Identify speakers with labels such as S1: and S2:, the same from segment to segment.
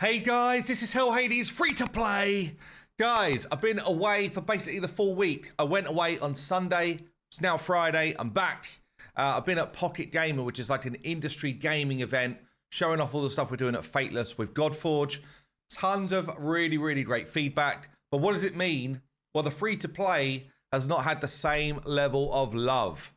S1: Hey guys, this is Hell Hades free to play. Guys, I've been away for basically the full week. I went away on Sunday. It's now Friday. I'm back. I've been at Pocket Gamer, which is like an industry gaming event, showing off all the stuff we're doing at Fateless with Godforge. Tons of really great feedback. But what does it mean? Well, the free to play has not had the same level of love.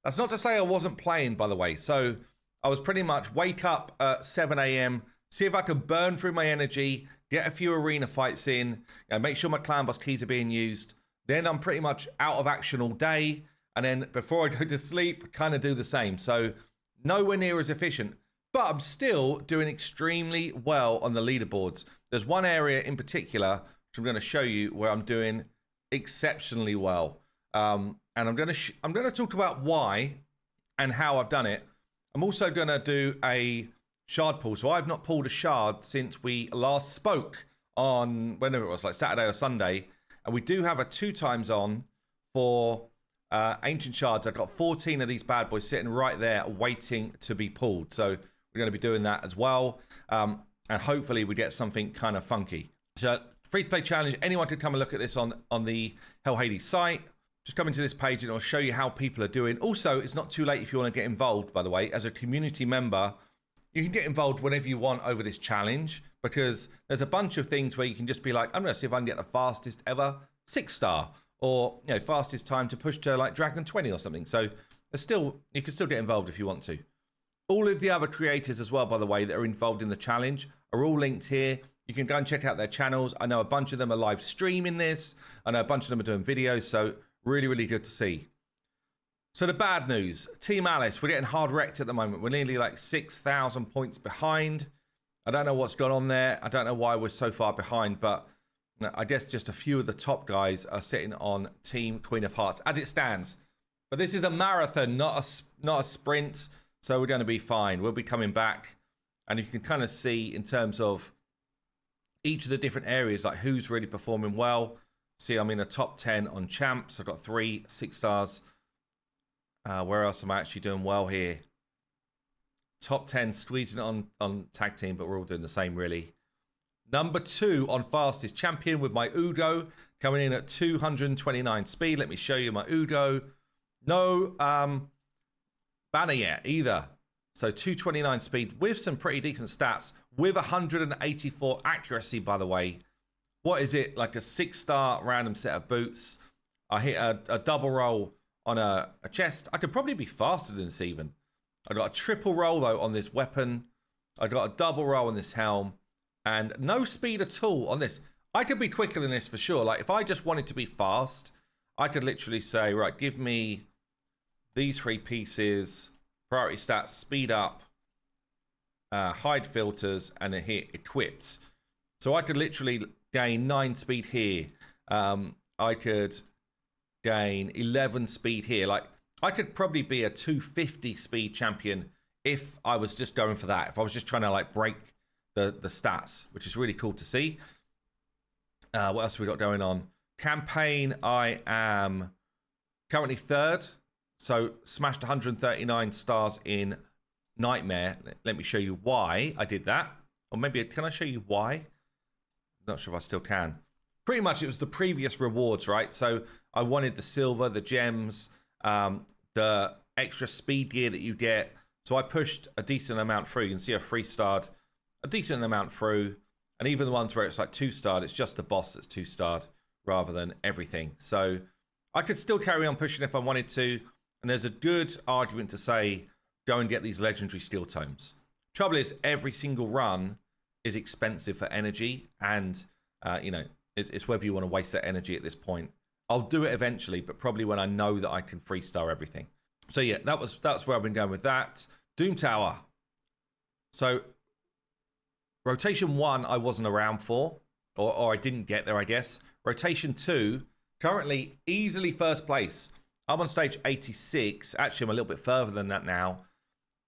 S1: That's not to say I wasn't playing, by the way. So I was pretty much wake up at 7 a.m., see if I could burn through my energy, get a few arena fights in, make sure my clan boss keys are being used. Then I'm pretty much out of action all day. And then before I go to sleep, kind of do the same. So nowhere near as efficient. But I'm still doing extremely well on the leaderboards. There's one area in particular, which I'm going to show you, where I'm doing exceptionally well. And I'm going to talk about why and how I've done it. I'm also going to do a shard pull. So I've not pulled a shard since we last spoke on, whenever it was, like Saturday or Sunday. And we do have a 2 times on for ancient shards. I've got 14 of these bad boys sitting right there waiting to be pulled. So we're going to be doing that as well. And hopefully we get something kind of funky. So free to play challenge. Anyone could come and look at this on the Hell Hades site. Just come into this page and it'll show you how people are doing. Also, it's not too late if you want to get involved, by the way. As a community member, you can get involved whenever you want over this challenge, because there's a bunch of things where you can just be like, I'm going to see if I can get the fastest ever 6-star, or fastest time to push to like Dragon 20 or something. So you can still get involved if you want to. All of the other creators as well, by the way, that are involved in the challenge are all linked here. You can go and check out their channels. I know a bunch of them are live streaming this. I know a bunch of them are doing videos. So really good to see. So the bad news, Team Alice, we're getting hard wrecked at the moment. We're nearly like 6,000 points behind. I don't know what's gone on there. I don't know why we're so far behind, but I guess just a few of the top guys are sitting on Team Queen of Hearts as it stands. But this is a marathon, not a sprint. So we're going to be fine. We'll be coming back. And you can kind of see in terms of each of the different areas, like who's really performing well. See, I'm in a top 10 on champs. I've got 3 6-stars. Where else am I actually doing well here? Top 10, squeezing it on tag team, but we're all doing the same, really. Number 2 on fastest champion with my Udo, coming in at 229 speed. Let me show you my Udo. No banner yet either. So 229 speed with some pretty decent stats, with 184 accuracy, by the way. What is it? Like a 6-star random set of boots. I hit a double roll on a chest. I could probably be faster than this even. I got a triple roll though on this weapon. I got a double roll on this helm, and no speed at all on this. I could be quicker than this for sure. Like if I just wanted to be fast, I could literally say, right, give me these 3 pieces, priority stats, speed up, hide filters, and a hit equipped. So I could literally gain 9 speed here. I could gain 11 speed here. Like I could probably be a 250 speed champion if I was just going for that. If I was just trying to like break the stats, which is really cool to see. What else have we got going on? Campaign, I am currently 3rd. So smashed 139 stars in Nightmare. Let me show you why I did that. Or maybe, can I show you why? Not sure if I still can. Pretty much it was the previous rewards, right? So I wanted the silver, the gems, the extra speed gear that you get. So I pushed a decent amount through. You can see I 3-starred a decent amount through. And even the ones where it's like 2-starred, it's just the boss that's 2-starred rather than everything. So I could still carry on pushing if I wanted to. And there's a good argument to say, go and get these legendary steel tomes. Trouble is, every single run is expensive for energy. And, it's whether you want to waste that energy at this point. I'll do it eventually, but probably when I know that I can 3-star everything. So yeah, that's where I've been going with that. Doom Tower. So rotation 1, I wasn't around for, or I didn't get there, I guess. Rotation 2, currently easily 1st place. I'm on stage 86. Actually, I'm a little bit further than that now.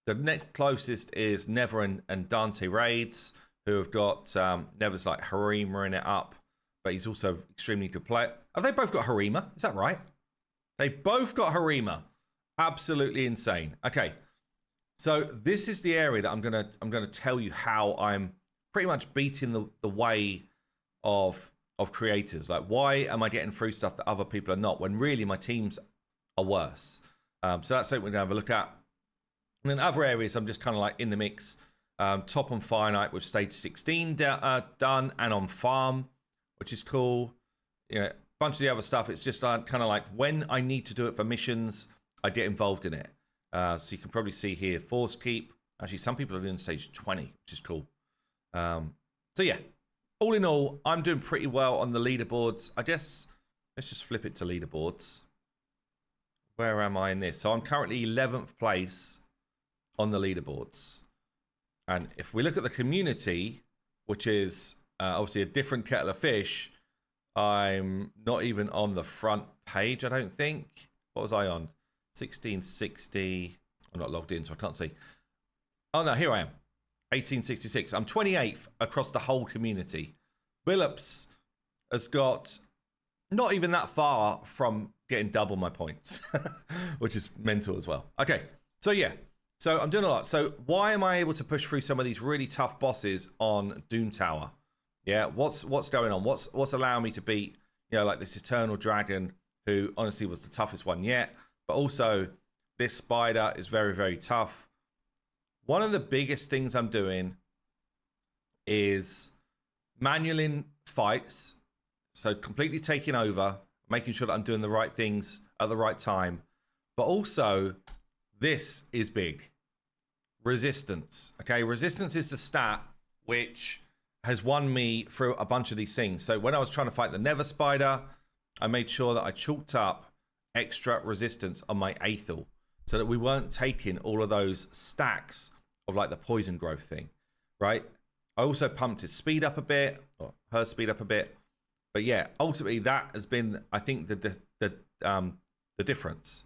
S1: The next closest is Never and Dante Raids, who have got Never's like Harima in it up. But he's also extremely good player. Have they both got Harima? Is that right? They've both got Harima. Absolutely insane. Okay. So this is the area that I'm gonna tell you how I'm pretty much beating the way of creators. Like, why am I getting through stuff that other people are not, when really my teams are worse? So that's something we're gonna have a look at. And then other areas, I'm just kind of like in the mix. Top on Finite with stage 16 done, and on Farm, which is cool. You know, a bunch of the other stuff, it's just kind of like when I need to do it for missions, I get involved in it. So you can probably see here, Force Keep. Actually, some people are doing stage 20, which is cool. So yeah, all in all, I'm doing pretty well on the leaderboards. I guess let's just flip it to leaderboards. Where am I in this? So I'm currently 11th place on the leaderboards. And if we look at the community, which is obviously a different kettle of fish, I'm not even on the front page, I don't think. What was I on? 1660. I'm not logged in, so I can't see. Oh, no, here I am. 1866. I'm 28th across the whole community. Billups has got not even that far from getting double my points, which is mental as well. Okay, so yeah. So I'm doing a lot. So why am I able to push through some of these really tough bosses on Doom Tower? Yeah, what's going on? What's allowing me to beat, you know, like this Eternal Dragon, who honestly was the toughest one yet, but also this spider is very, very tough. One of the biggest things I'm doing is manualing fights. So completely taking over, making sure that I'm doing the right things at the right time. But also, this is big. Resistance. Okay, resistance is the stat which has won me through a bunch of these things. So when I was trying to fight the Nether Spider, I made sure that I chalked up extra resistance on my Aethel, so that we weren't taking all of those stacks of like the poison growth thing, right? I also pumped his speed up a bit, or her speed up a bit. But yeah, ultimately that has been, I think, the difference.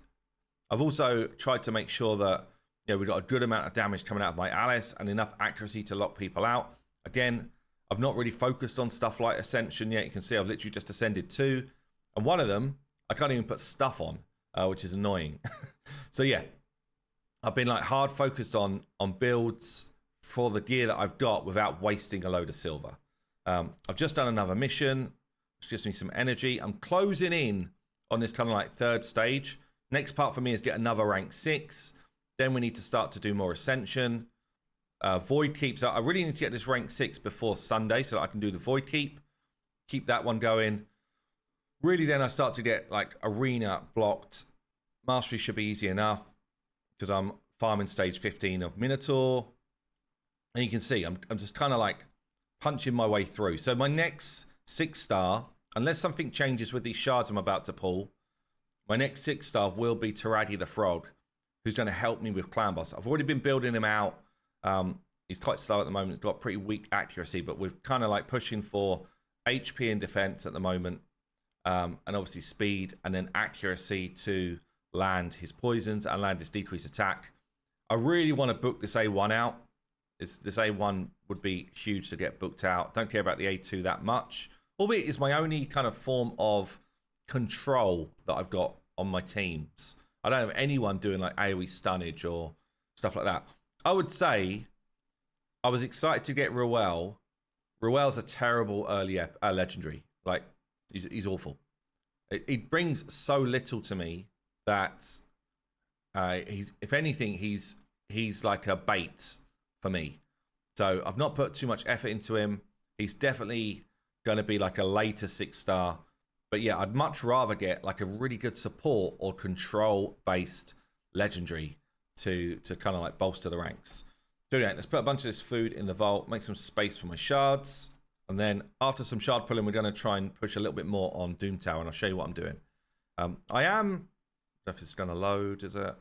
S1: I've also tried to make sure that, you know, we've got a good amount of damage coming out of my Alice and enough accuracy to lock people out. Again, I've not really focused on stuff like Ascension yet. You can see I've literally just ascended 2. And one of them, I can't even put stuff on, which is annoying. So yeah, I've been like hard focused on builds for the gear that I've got without wasting a load of silver. I've just done another mission, which gives me some energy. I'm closing in on this kind of like 3rd stage. Next part for me is get another rank 6. Then we need to start to do more Ascension. Void Keeps. I really need to get this rank 6 before Sunday so that I can do the Void Keep. Keep that one going. Really then I start to get like Arena blocked. Mastery should be easy enough because I'm farming stage 15 of Minotaur. And you can see I'm just kind of like punching my way through. So my next 6-star, unless something changes with these shards I'm about to pull, my next 6-star will be Taradi the Frog, who's going to help me with Clan Boss. I've already been building him out. He's quite slow at the moment. He's got pretty weak accuracy, but we're kind of like pushing for HP and defense at the moment. And obviously speed and then accuracy to land his poisons and land his decreased attack. I really want to book this A1 out. This A1 would be huge to get booked out. Don't care about the A2 that much. Albeit it's my only kind of form of control that I've got on my teams. I don't have anyone doing like AoE stunnage or stuff like that. I would say I was excited to get Ruel. Ruel's a terrible early legendary. Like, he's awful. It brings so little to me that he's, if anything, he's like a bait for me. So I've not put too much effort into him. He's definitely going to be like a later 6-star. But yeah, I'd much rather get like a really good support or control-based legendary to kind of like bolster the ranks. So yeah, let's put a bunch of this food in the vault, make some space for my shards. And then after some shard pulling, we're going to try and push a little bit more on Doom Tower, and I'll show you what I'm doing. I don't know if it's going to load, is it?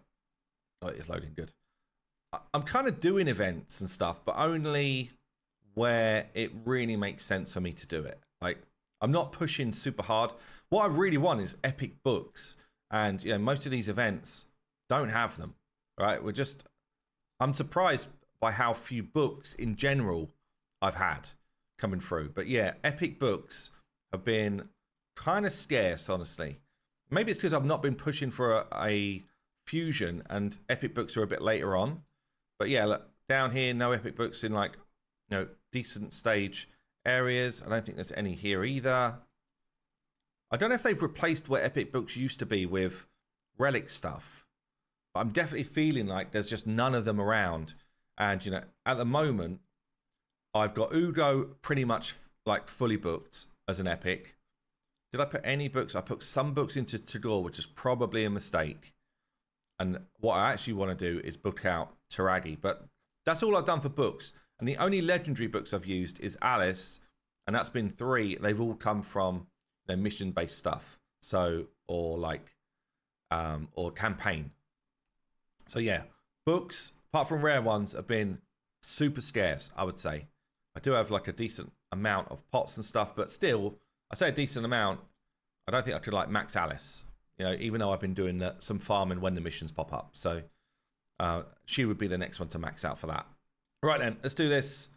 S1: Oh, it is loading, good. I'm kind of doing events and stuff, but only where it really makes sense for me to do it. Like, I'm not pushing super hard. What I really want is epic books. And, you know, most of these events don't have them, right? I'm surprised by how few books in general I've had coming through. But yeah, epic books have been kind of scarce, honestly. Maybe it's because I've not been pushing for a fusion and epic books are a bit later on. But yeah, look, down here, no epic books in like, you know, decent stage areas. I don't think there's any here either. I don't know if they've replaced where epic books used to be with relic stuff. But I'm definitely feeling like there's just none of them around. And, you know, at the moment, I've got Ugo pretty much like fully booked as an epic. Did I put any books? I put some books into Tagore, which is probably a mistake. And what I actually want to do is book out Taragi. But that's all I've done for books. And the only legendary books I've used is Alice. And that's been 3. They've all come from mission-based stuff. So, or like, or campaign. So yeah, books, apart from rare ones, have been super scarce, I would say. I do have like a decent amount of pots and stuff, but still, I say a decent amount. I don't think I could like max Alice, you know, even though I've been doing some farming when the missions pop up. So she would be the next one to max out for that. Right then, let's do this.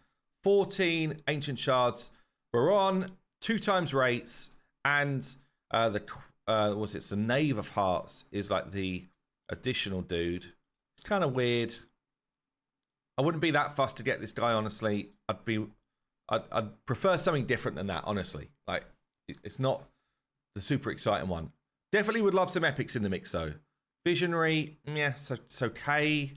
S1: 14 ancient shards. We're on 2 times rates, and the Knave of Hearts is like the additional dude. It's kind of weird. I wouldn't be that fussed to get this guy, honestly. I'd prefer something different than that, honestly. Like, it's not the super exciting one. Definitely would love some epics in the mix, though. Visionary, yeah, so it's okay.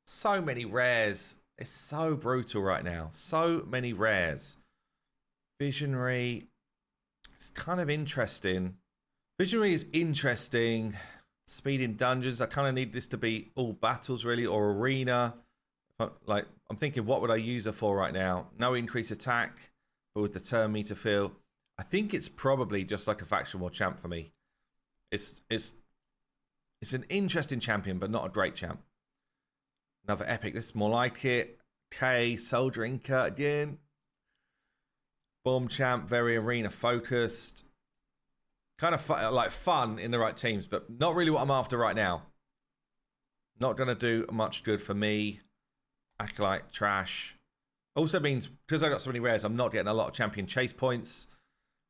S1: So many rares. It's so brutal right now. So many rares. Visionary, it's kind of interesting. Visionary is interesting. Speed in dungeons. I kind of need this to be all battles, really, or arena. Like, I'm thinking, what would I use her for right now? No increase attack, but would deter me to feel. I think it's probably just like a faction war champ for me. It's an interesting champion, but not a great champ. Another epic. This is more like it. K, Soul Drinker again. Bomb champ, very arena focused. Kind of like fun in the right teams, but not really what I'm after right now. Not going to do much good for me. Acolyte, trash. Also means, because I got so many rares, I'm not getting a lot of champion chase points.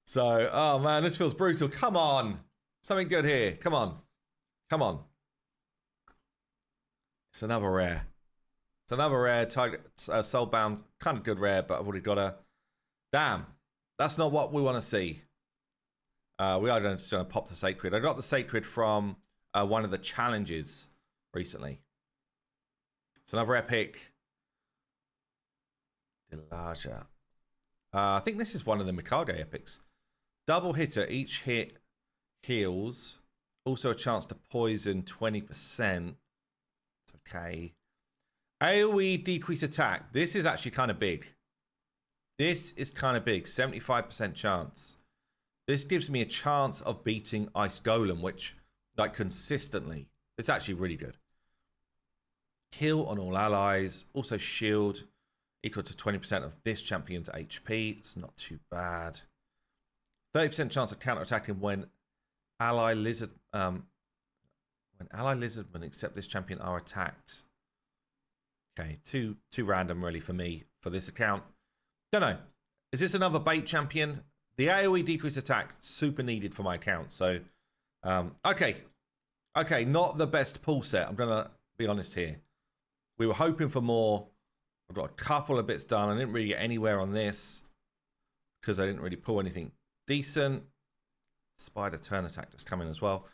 S1: So, oh man, this feels brutal. Come on. Something good here. Come on. Come on. It's another rare. It's another rare. Target, Soulbound, kind of good rare, but I've already got a... Damn. That's not what we want to see. We are just going to pop the Sacred. I got the Sacred from one of the challenges recently. It's another epic. Delaja. I think this is one of the Mikage epics. Double hitter. Each hit heals. Also a chance to poison 20%. It's okay. AoE decrease attack. This is actually kind of big. This is kind of big. 75% chance. This gives me a chance of beating Ice Golem, which, like, consistently, it's actually really good. Heal on all allies. Also shield equal to 20% of this champion's HP. It's not too bad. 30% chance of counter-attacking when ally lizard when ally lizardmen except this champion are attacked. Okay, too random really for me for this account. Don't know. Is this another bait champion? The AoE decrease attack, super needed for my account. So, okay. Okay, not the best pull set. I'm going to be honest here. We were hoping for more. I've got a couple of bits done. I didn't really get anywhere on this because I didn't really pull anything decent. Spider turn attack that's coming as well.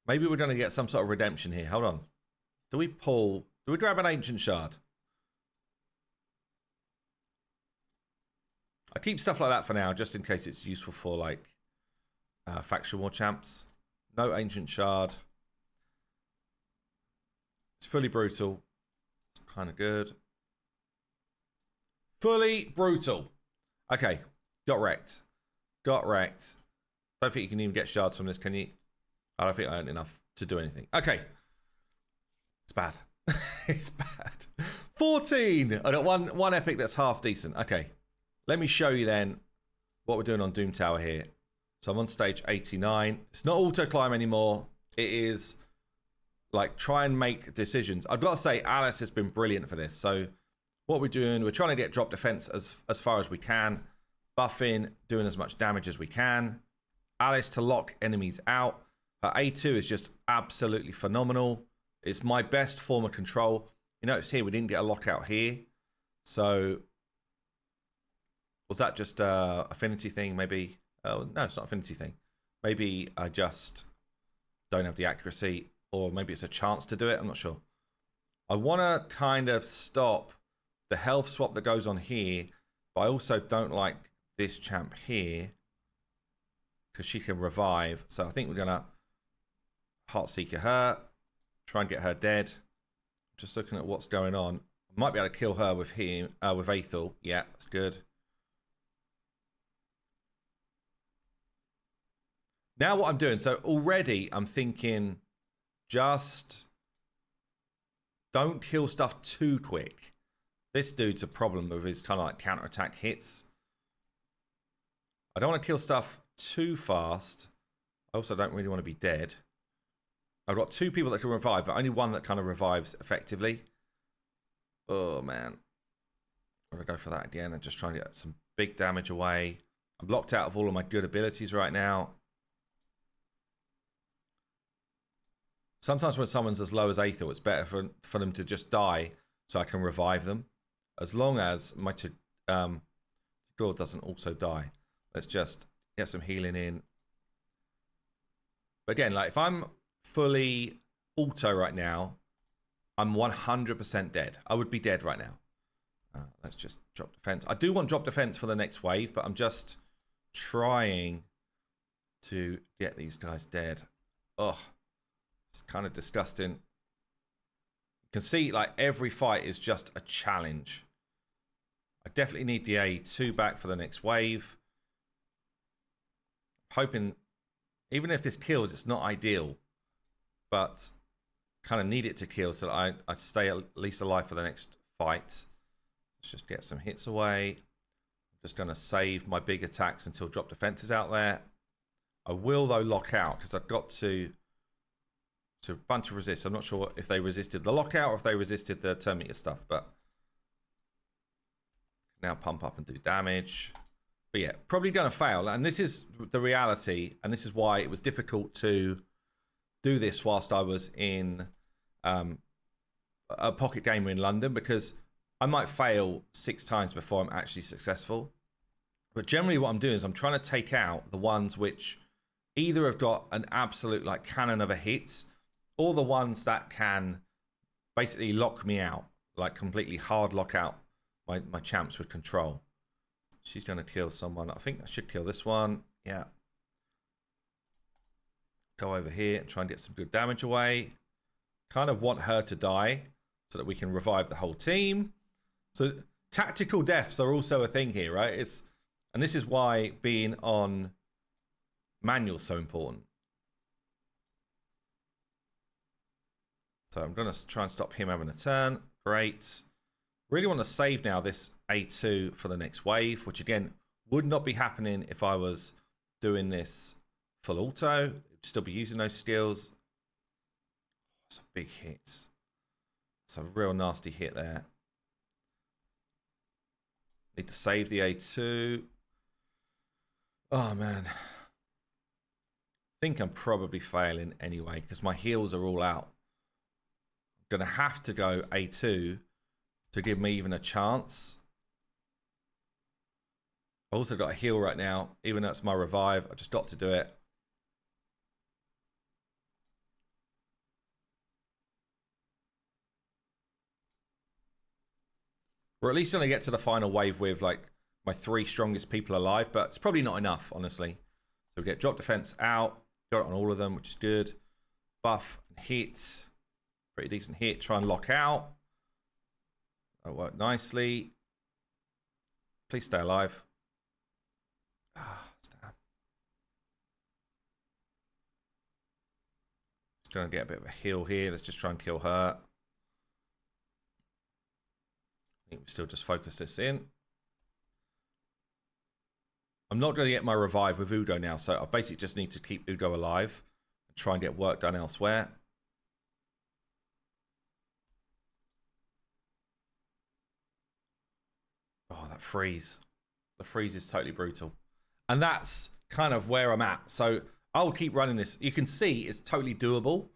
S1: Maybe we're going to get some sort of redemption here. Hold on. Do we grab an ancient shard? I keep stuff like that for now, just in case it's useful for, like, faction war champs. No ancient shard. It's fully brutal. It's kind of good. Fully brutal. Okay. Got wrecked. Got wrecked. Don't think you can even get shards from this, can you? I don't think I earned enough to do anything. Okay. It's bad. It's bad. 14. I got one epic that's half decent. Okay. Let me show you then what we're doing on Doom Tower here. So I'm on stage 89. It's not auto climb anymore. It is like try and make decisions. I've got to say Alice has been brilliant for this. So what we're doing, we're trying to get drop defense as far as we can. Buffing, doing as much damage as we can. Alice to lock enemies out. Her A2 is just absolutely phenomenal. It's my best form of control. You notice here we didn't get a lockout here. So Was that just a affinity thing? Maybe. Oh, no, it's not affinity thing. Maybe I just don't have the accuracy, or maybe it's a chance to do it. I'm not sure. I want to kind of stop the health swap that goes on here, but I also don't like this champ here because she can revive. So I think we're going to Heartseeker her, try and get her dead. Just looking at what's going on. Might be able to kill her with him, with Aethel. Yeah, that's good. Now what I'm doing, so already I'm thinking just don't kill stuff too quick. This dude's a problem with his kind of like counterattack hits. I don't want to kill stuff too fast. I also don't really want to be dead. I've got 2 people that can revive, but only one that kind of revives effectively. Oh, man. I'm going to go for that again and just try and get some big damage away. I'm locked out of all of my good abilities right now. Sometimes when someone's as low as Aethel, it's better for them to just die so I can revive them. As long as my Lord doesn't also die. Let's just get some healing in. But again, like if I'm fully auto right now, I'm 100% dead. I would be dead right now. Let's just drop defense. I do want drop defense for the next wave, but I'm just trying to get these guys dead. Oh, it's kind of disgusting. You can see like every fight is just a challenge. I definitely need the A2 back for the next wave. Hoping, even if this kills, it's not ideal, but kind of need it to kill so that I stay at least alive for the next fight. Let's just get some hits away. I'm just going to save my big attacks until drop defense is out there. I will, though, lock out because I've got to a bunch of resists. I'm not sure if they resisted the lockout or if they resisted the turn meter stuff, but now pump up and do damage. But yeah, probably going to fail. And this is the reality, and this is why it was difficult to do this whilst I was in a pocket gamer in London, because I might fail 6 times before I'm actually successful. But generally what I'm doing is I'm trying to take out the ones which either have got an absolute like cannon of a hit, or the ones that can basically lock me out, like completely hard lock out my champs with control. She's going to kill someone. I think I should kill this one. Yeah. Go over here and try and get some good damage away. Kind of want her to die so that we can revive the whole team. So tactical deaths are also a thing here, right? And this is why being on manual is so important. So I'm going to try and stop him having a turn. Great. Really want to save now this A2 for the next wave, which again would not be happening if I was doing this full auto. I'd still be using those skills. It's a big hit. It's a real nasty hit there. Need to save the A2. Oh, man. I think I'm probably failing anyway because my heals are all out. I'm going to have to go A2 to give me even a chance. I also got a heal right now, even though it's my revive. I just got to do it. We're at least going to get to the final wave with like my 3 strongest people alive, but it's probably not enough, honestly. So we get drop defense out, got it on all of them, which is good. Buff and hit, pretty decent hit. Try and lock out. That worked nicely. Please stay alive. Just going to get a bit of a heal here. Let's just try and kill her. I think we still just focus this in. I'm not going to get my revive with Udo now, so I basically just need to keep Udo alive and try and get work done elsewhere. Oh, that freeze. The freeze is totally brutal. And that's kind of where I'm at. So I'll keep running this. You can see it's totally doable,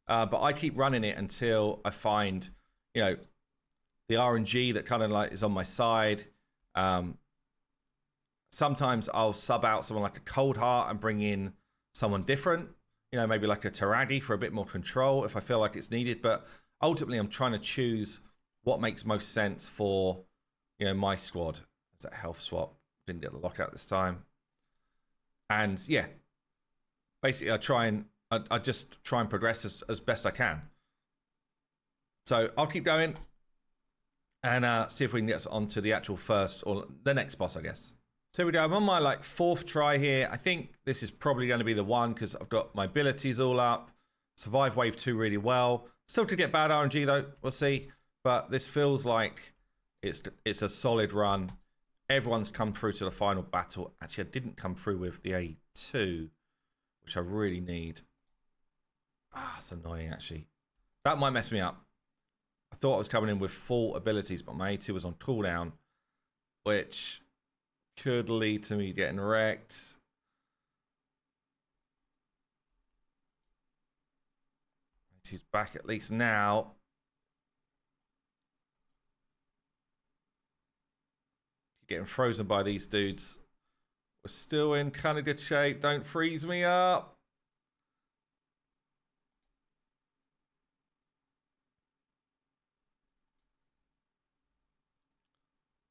S1: but I keep running it until I find, you know, the RNG that kind of like is on my side. Sometimes I'll sub out someone like a Cold Heart and bring in someone different. You know, maybe like a Taragi for a bit more control if I feel like it's needed. But ultimately, I'm trying to choose what makes most sense for, you know, my squad. Is that health swap? Didn't get the lockout this time. And yeah, basically, I just try and progress as best I can. So I'll keep going and see if we can get onto the actual first or the next boss, I guess. So here we go. I'm on my like 4th try here. I think this is probably going to be the one because I've got my abilities all up. Survive wave 2 really well. Still to get bad RNG though. We'll see. But this feels like it's a solid run. Everyone's come through to the final battle. Actually, I didn't come through with the A2, which I really need. Ah, it's annoying actually. That might mess me up. I thought I was coming in with full abilities, but my A2 was on cooldown, which could lead to me getting wrecked. A2's back at least now. Getting frozen by these dudes. We're still in kind of good shape. Don't freeze me up.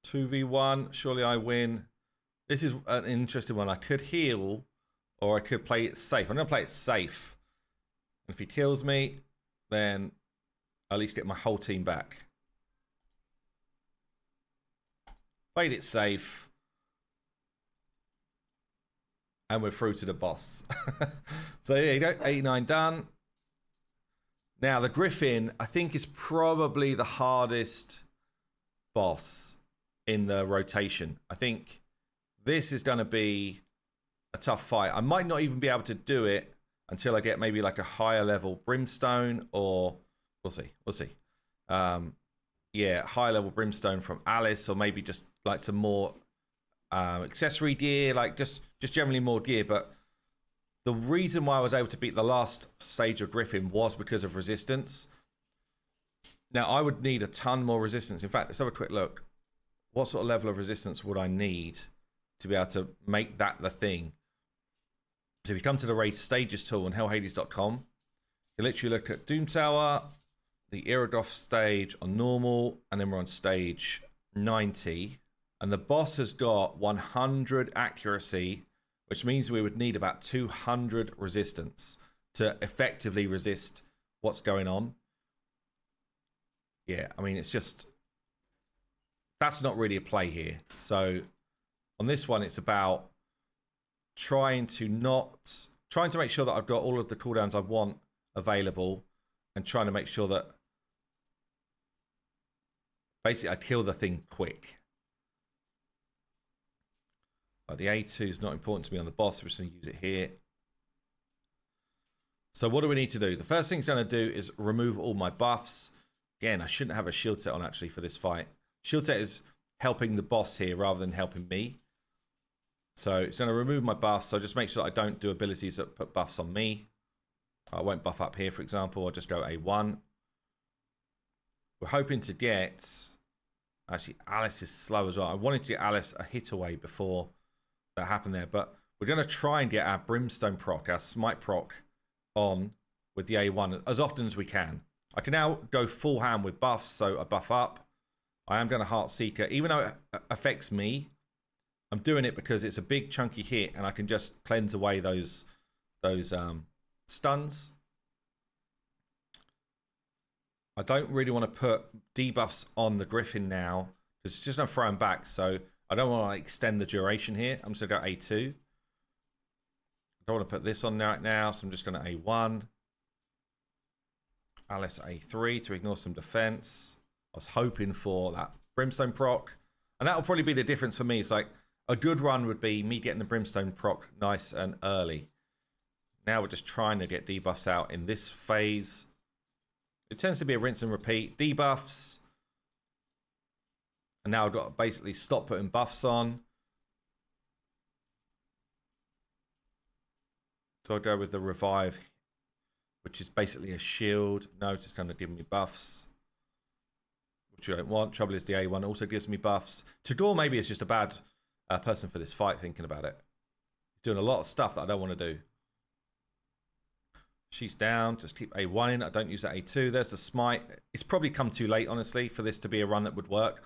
S1: (2v1). Surely I win. This is an interesting one. I could heal or I could play it safe. I'm going to play it safe. And if he kills me, then I at least get my whole team back. Played it safe. And we're through to the boss. So yeah, you go. 89 done. Now the Griffin, I think, is probably the hardest boss in the rotation. I think this is going to be a tough fight. I might not even be able to do it until I get maybe like a higher level Brimstone, or we'll see. We'll see. Yeah, higher level Brimstone from Alice, or maybe just like some more accessory gear, like just generally more gear. But the reason why I was able to beat the last stage of Griffin was because of resistance. Now I would need a ton more resistance. In fact, let's have a quick look. What sort of level of resistance would I need to be able to make that the thing? So if you come to the race stages tool on hellhades.com, you literally look at Doom Tower, the Iradoth stage on normal, and then we're on stage 90. And the boss has got 100 accuracy, which means we would need about 200 resistance to effectively resist what's going on. Yeah, I mean, it's just... that's not really a play here. So on this one, it's about trying to make sure that I've got all of the cooldowns I want available, and trying to make sure that basically I kill the thing quick. But the A2 is not important to me on the boss. We're just going to use it here. So what do we need to do? The first thing it's going to do is remove all my buffs. Again, I shouldn't have a shield set on actually for this fight. Shield set is helping the boss here rather than helping me. So it's going to remove my buffs. So just make sure that I don't do abilities that put buffs on me. I won't buff up here, for example. I'll just go A1. We're hoping to get... actually, Alice is slow as well. I wanted to get Alice a hit away before that happened there. But we're going to try and get our Brimstone proc, our Smite proc, on with the A1 as often as we can. I can now go full hand with buffs, so I buff up. I am going to Heart Seeker. Even though it affects me, I'm doing it because it's a big chunky hit and I can just cleanse away those stuns. I don't really want to put debuffs on the Griffin now because it's just going to throw him back. So I don't want to extend the duration here. I'm just going to go A2. I don't want to put this on right now, so I'm just going to A1. Alice A3 to ignore some defense. I was hoping for that Brimstone proc. And that will probably be the difference for me. It's like a good run would be me getting the Brimstone proc nice and early. Now we're just trying to get debuffs out in this phase. It tends to be a rinse and repeat. Debuffs. And now I've got to basically stop putting buffs on. So I'll go with the revive, which is basically a shield. No, it's just going to give me buffs, which we don't want. Trouble is the A1 also gives me buffs. Tagore maybe is just a bad person for this fight thinking about it. He's doing a lot of stuff that I don't want to do. She's down. Just keep A1 in. I don't use that A2. There's the smite. It's probably come too late, honestly, for this to be a run that would work.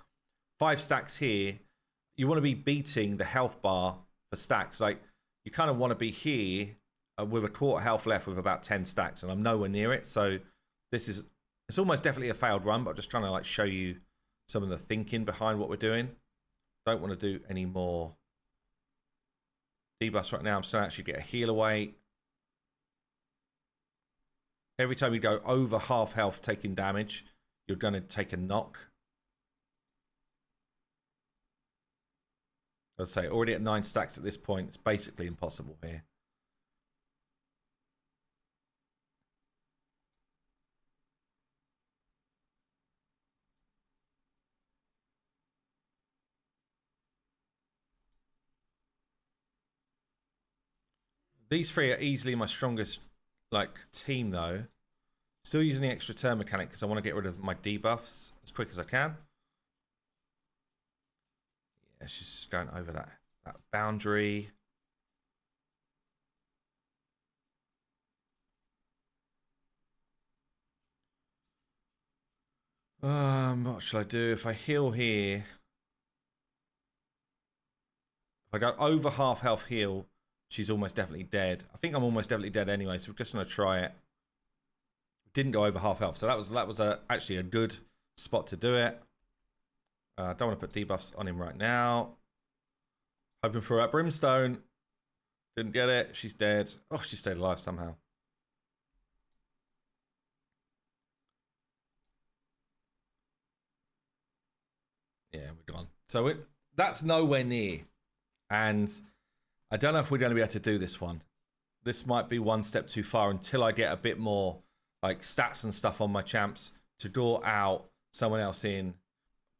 S1: 5 stacks here. You want to be beating the health bar for stacks. Like, you kind of want to be here with a quarter health left with about 10 stacks, and I'm nowhere near it. So this is, it's almost definitely a failed run, but I'm just trying to like show you some of the thinking behind what we're doing. Don't want to do any more debuffs right now. I'm starting to actually get a heal away. Every time you go over half health taking damage, you're going to take a knock. I'd say already at 9 stacks at this point, it's basically impossible here. These 3 are easily my strongest like team though. Still using the extra turn mechanic because I want to get rid of my debuffs as quick as I can. Yeah, she's just going over that boundary. What should I do? If I heal here, if I go over half health heal, she's almost definitely dead. I think I'm almost definitely dead anyway, so we're just going to try it. Didn't go over half health, so that was actually a good spot to do it. Don't want to put debuffs on him right now. Hoping for that brimstone. Didn't get it. She's dead. Oh, she stayed alive somehow. Yeah, we're gone. So that's nowhere near. And I don't know if we're going to be able to do this one. This might be one step too far until I get a bit more like stats and stuff on my champs to draw out someone else in.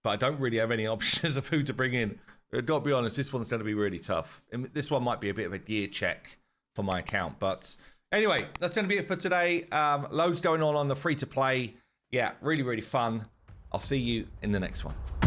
S1: But I don't really have any options of who to bring in. I've got to be honest, this one's going to be really tough. And this one might be a bit of a gear check for my account. But anyway, that's going to be it for today. Loads going on the free-to-play. Yeah, really, really fun. I'll see you in the next one.